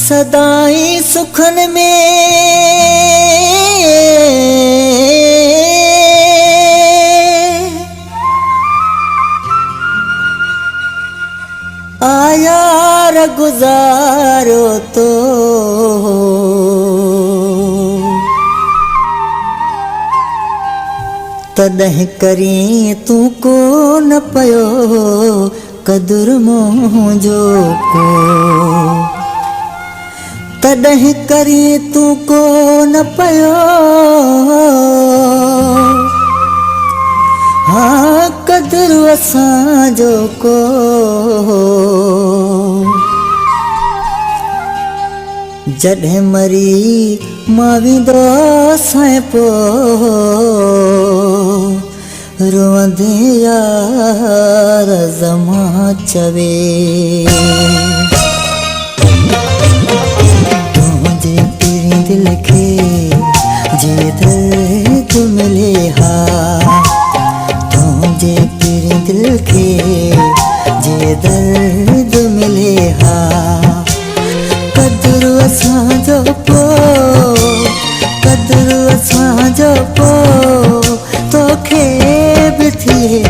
सदाई सुखन में आया रे गुजारो तो तदह करी तू को न पयो कदुर मोजो को तदह करी तू को न पयो हाँ कदुर असांजो को जॾहिं मरी माविंदो साईं पो रोंदे यार ज़मा चवे तुंहिंजे पीरी दिल खे जे दर्द मिले हा तुंहिंजे पीरी दिल खे जे दर्द मिले हा कदुर असांजो पो कदुर असांजो पो तोखे बि थिए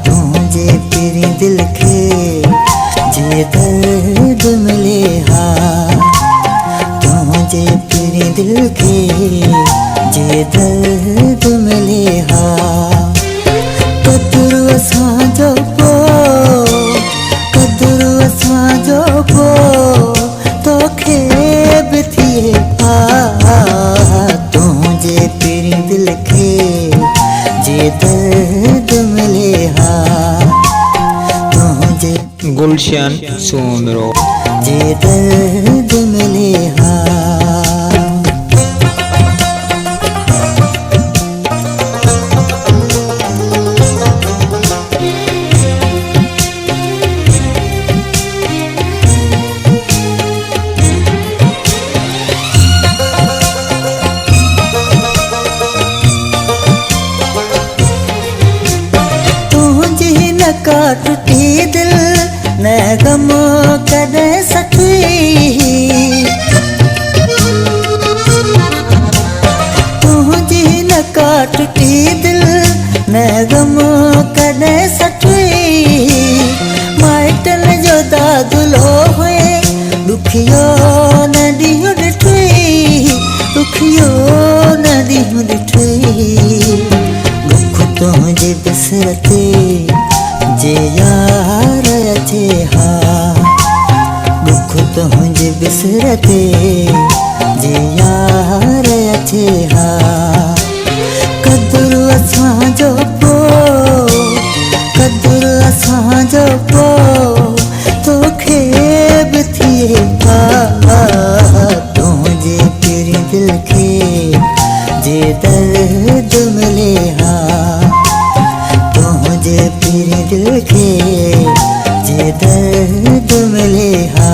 तुंहिंजे पीरी दिल खे जे दर्द मिले हा तुंहिंजे पीरी दिल खे जे दर्द मिले हा कदुर असांजो पो कदुर असांजो पो तोखे बि थिए तुंहिंजे पीरी दिल खे जे दर्द मिले हा तुंहिंजे गुलशन सोमरो जे दर्द मिले हा टूटी दिल न गम कॾहिं सठी तुंहिंजी न का टूटी दिल न गम कॾहिं सठी माइटनि जो दादुलो हुए ॾुखियो न ॾींहुं ॾिठी ॾुखियो न ॾींहुं ॾिठी ॾुख तुंहिंजे बिसर ते जे यार अचे हा ॾुख तुंहिंजे बिसर ते जे यार अचे हा कदुर असांजो पो कदुर असांजो पो तोखे बि थिए तुंहिंजे पीरी दिल खे जे दर्द मिले हा तुंहिंजे पीरी दिल खे जे दर्द मिले हा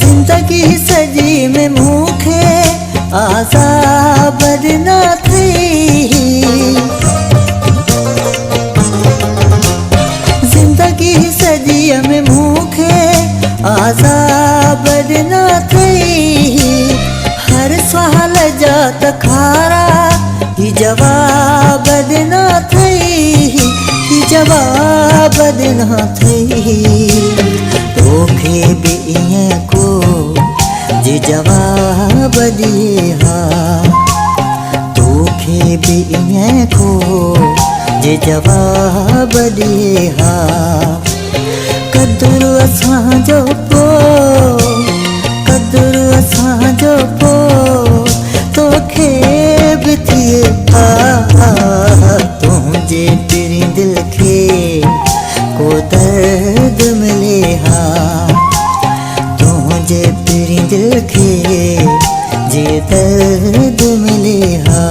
जिंदगी सजी में मूंखे आज़ाब न थी जिंदगी सजी में मूंखे आज़ाब न थी हर सवाल जा तखारा ही जवाब न थी ही जवाब न थी तोखे बि ईअं को जे जवाब ॾिए हा तोखे बि ईअं को जे जवाब ॾिए हा कदुर असांजो पो कदुर असांजो पो तोखे बि थिए तुंहिंजे पीरी दिल खे को दर्द मिले हा तुंहिंजे पीरी दिल खे जे दर्द मिले हा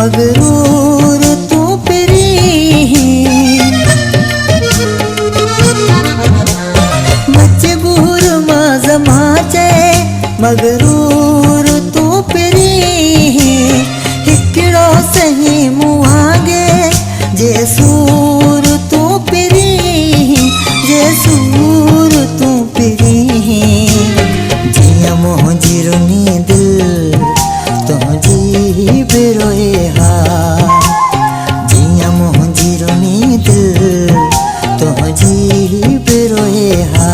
मगरूर तू पिरी मजबूर माझ माझे मगरूर तू पिरी हिकिड़ो सही मुआगे जे सूर तू पिरी जे सूर तू पिरी जिया मुंहिंजी रुनी दिल तुंहिंजी बिरोए हा जिया मुंहिंजी रुनी दिल तुंहिंजी बिरोए हा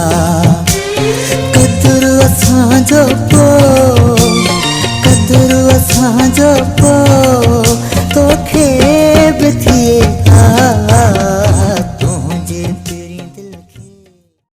कदुरु असांजो पो कदुरु असांजो पो तोखे